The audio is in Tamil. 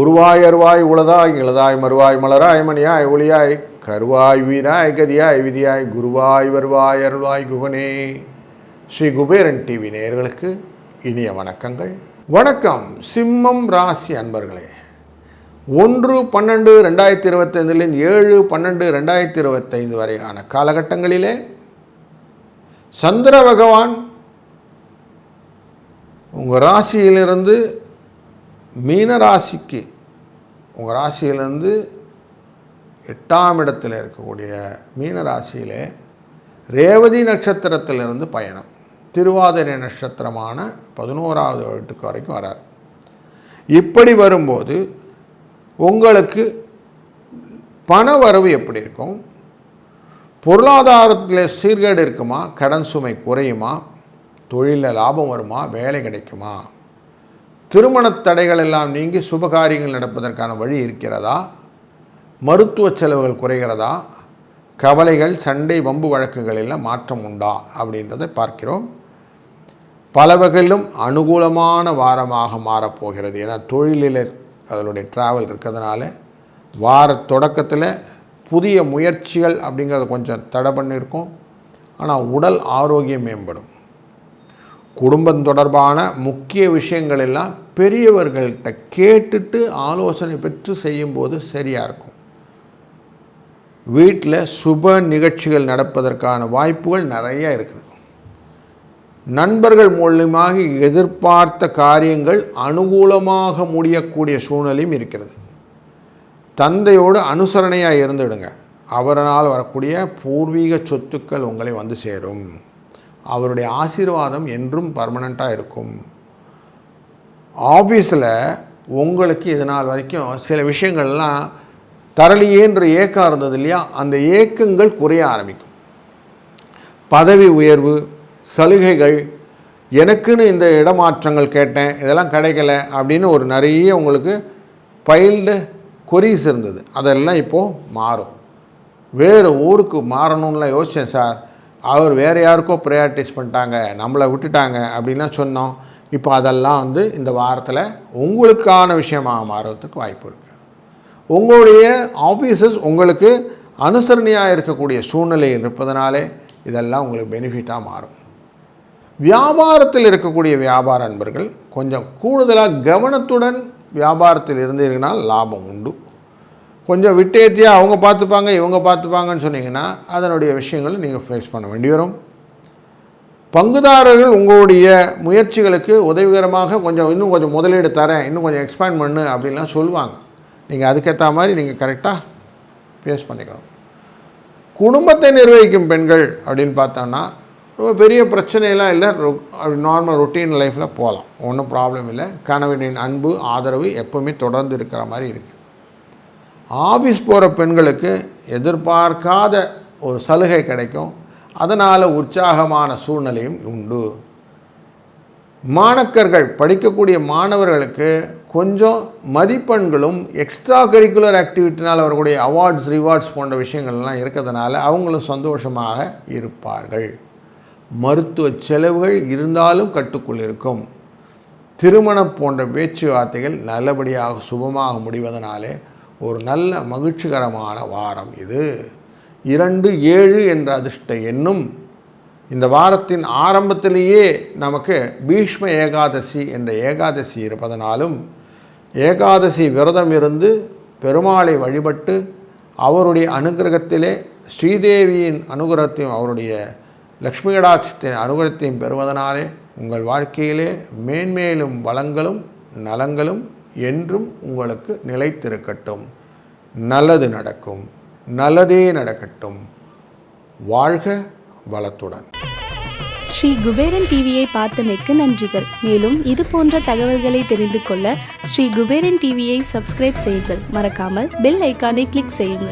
உருவாய் அருவாய் உளதாய் இளதாய் மறுவாய் மலராய் மணியாய் ஒளியாய் கருவாய் வீராய் கதியாய் விதியாய் குருவாய் வருவாய் அருள்வாய் குகனே. ஸ்ரீ குபேரன் டிவி நேயர்களுக்கு இனிய வணக்கங்கள். வணக்கம். சிம்மம் ராசி அன்பர்களே, 1/12/2025 7/12/2025 வரையான காலகட்டங்களிலே சந்திர பகவான் உங்கள் ராசியிலிருந்து மீன ராசிக்கு, உங்கள் ராசியிலிருந்து 8ஆம் இடத்தில் இருக்கக்கூடிய மீன ராசியிலே ரேவதி நட்சத்திரத்திலிருந்து பயணம், திருவாதிரை நட்சத்திரமான 11ஆவது வீட்டுக்கு வரைக்கும் வரார். இப்படி வரும்போது உங்களுக்கு பண வரவு எப்படி இருக்கும், பொருளாதாரத்தில் சீர்கேடு இருக்குமா, கடன் சுமை குறையுமா, தொழிலில் லாபம் வருமா, வேலை கிடைக்குமா, திருமண தடைகள் எல்லாம் நீங்கி சுபகாரியங்கள் நடப்பதற்கான வழி இருக்கிறதா, மருத்துவ செலவுகள் குறைகிறதா, கவலைகள் சண்டை வம்பு வழக்குகள் எல்லாம் மாற்றம் உண்டா அப்படின்றதை பார்க்கிறோம். பல வகையிலும் அனுகூலமான வாரமாக மாறப்போகிறது. ஏன்னா தொழிலில் அதனுடைய ட்ராவல் இருக்கிறதுனால வார தொடக்கத்தில் புதிய முயற்சிகள் அப்படிங்கிறத கொஞ்சம் தடை பண்ணியிருக்கோம். ஆனால் உடல் ஆரோக்கியம் மேம்படும். குடும்பம் தொடர்பான முக்கிய விஷயங்கள் எல்லாம் பெரியவர்கள்ட்ட கேட்டுட்டு ஆலோசனை பெற்று செய்யும்போது சரியாக இருக்கும். வீட்டில் சுப நிகழ்ச்சிகள் நடப்பதற்கான வாய்ப்புகள் நிறைய இருக்குது. நண்பர்கள் மூலமாக எதிர்பார்த்த காரியங்கள் அனுகூலமாக முடியக்கூடிய சூழ்நிலையும் இருக்கிறது. தந்தையோடு அனுசரணையாக இருந்துவிடுங்க. அவரால் வரக்கூடிய பூர்வீக சொத்துக்கள் உங்களை வந்து சேரும். அவருடைய ஆசீர்வாதம் என்றும் பர்மனண்ட்டாக இருக்கும். ஆஃபீஸில் உங்களுக்கு இது நாள் வரைக்கும் சில விஷயங்கள்லாம் தரலையேன்ற ஏக்கம் இருந்தது இல்லையா, அந்த ஏக்கங்கள் குறைய ஆரம்பிக்கும். பதவி உயர்வு, சலுகைகள், எனக்குன்னு இந்த இடமாற்றங்கள் கேட்டேன், இதெல்லாம் கிடைக்கல அப்படின்னு ஒரு நிறைய உங்களுக்கு பைல்டு கொரீஸ் இருந்தது, அதெல்லாம் இப்போது மாறும். வேறு ஊருக்கு மாறணும்லாம் யோசித்தேன் சார், அவர் வேறு யாருக்கோ ப்ரையாரிட்டைஸ் பண்ணிட்டாங்க, நம்மளை விட்டுட்டாங்க அப்படின்லாம் சொன்னோம். இப்போ அதெல்லாம் இந்த வாரத்தில் உங்களுக்கான விஷயமாக மாறுறதுக்கு வாய்ப்பு இருக்குது. உங்களுடைய ஆஃபீஸஸ் உங்களுக்கு அனுசரணையாக இருக்கக்கூடிய சூழ்நிலையில் இருப்பதனாலே இதெல்லாம் உங்களுக்கு பெனிஃபிட்டாக மாறும். வியாபாரத்தில் இருக்கக்கூடிய வியாபார நண்பர்கள் கொஞ்சம் கூடுதலாக கவனத்துடன் வியாபாரத்தில் இருந்தீர்கள்னால் லாபம் உண்டு. கொஞ்சம் விட்டேத்தியாக அவங்க பார்த்துப்பாங்க இவங்க பார்த்துப்பாங்கன்னு சொன்னீங்கன்னா அதனுடைய விஷயங்களை நீங்கள் ஃபேஸ் பண்ண வேண்டி வரும். பங்குதாரர்கள் உங்களுடைய முயற்சிகளுக்கு உதவிகரமாக இன்னும் கொஞ்சம் முதலீடு தரேன், இன்னும் கொஞ்சம் எக்ஸ்பேண்ட் பண்ணு அப்படின்லாம் சொல்லுவாங்க. நீங்கள் அதுக்கேற்ற மாதிரி நீங்கள் கரெக்டாக ஃபேஸ் பண்ணிக்கணும். குடும்பத்தை நிர்வகிக்கும் பெண்கள் அப்படின்னு பார்த்தோன்னா ரொம்ப பெரிய பிரச்சனையெல்லாம் இல்லை, நார்மல் ரொட்டீன் லைஃப்பில் போகலாம், ஒன்றும் ப்ராப்ளம் இல்லை. கணவனின் அன்பு ஆதரவு எப்போவுமே தொடர்ந்து இருக்கிற மாதிரி இருக்குது. ஆஃபீஸ் போகிற பெண்களுக்கு எதிர்பார்க்காத ஒரு சலுகை கிடைக்கும், அதனால் உற்சாகமான சூழ்நிலையும் உண்டு. மாணக்கர்கள், படிக்கக்கூடிய மாணவர்களுக்கு கொஞ்சம் மதிப்பெண்களும் எக்ஸ்ட்ரா கரிக்குலர் ஆக்டிவிட்டினால் வரக்கூடிய அவார்ட்ஸ் ரிவார்ட்ஸ் போன்ற விஷயங்கள்லாம் இருக்கிறதுனால அவங்களும் சந்தோஷமாக இருப்பார்கள். மருத்துவ செலவுகள் இருந்தாலும் கட்டுக்குள் இருக்கும். திருமணம் போன்ற பேச்சுவார்த்தைகள் நல்லபடியாக சுபமாக முடிவதனாலே ஒரு நல்ல மகிழ்ச்சிகரமான வாரம் இது. 2-7 என்ற அதிர்ஷ்ட எண்ணும் இந்த வாரத்தின் ஆரம்பத்திலேயே நமக்கு பீஷ்ம ஏகாதசி என்ற ஏகாதசி இருப்பதனாலும் ஏகாதசி விரதம் இருந்து பெருமாளை வழிபட்டு அவருடைய அனுகிரகத்திலே ஸ்ரீதேவியின் அனுகிரகத்தையும் அவருடைய லக்ஷ்மி கடாட்சத்தின் அனுகிரகத்தையும் பெறுவதனாலே உங்கள் வாழ்க்கையிலே மேன்மேலும் வளங்களும் நலங்களும் என்றும் உங்களுக்கு நிலைத்திருக்கட்டும். நல்லது நடக்கும், நல்லதே நடக்கட்டும். வாழ்க வளத்துடன். ஸ்ரீ குபேரன் டிவியை பார்த்தமைக்கு நன்றிகள். மேலும் இது போன்ற தகவல்களை தெரிந்து கொள்ள ஸ்ரீ குபேரன் டிவியை சப்ஸ்கிரைப் செய்யுங்கள். மறக்காமல் பெல் ஐக்கானை கிளிக் செய்யுங்கள்.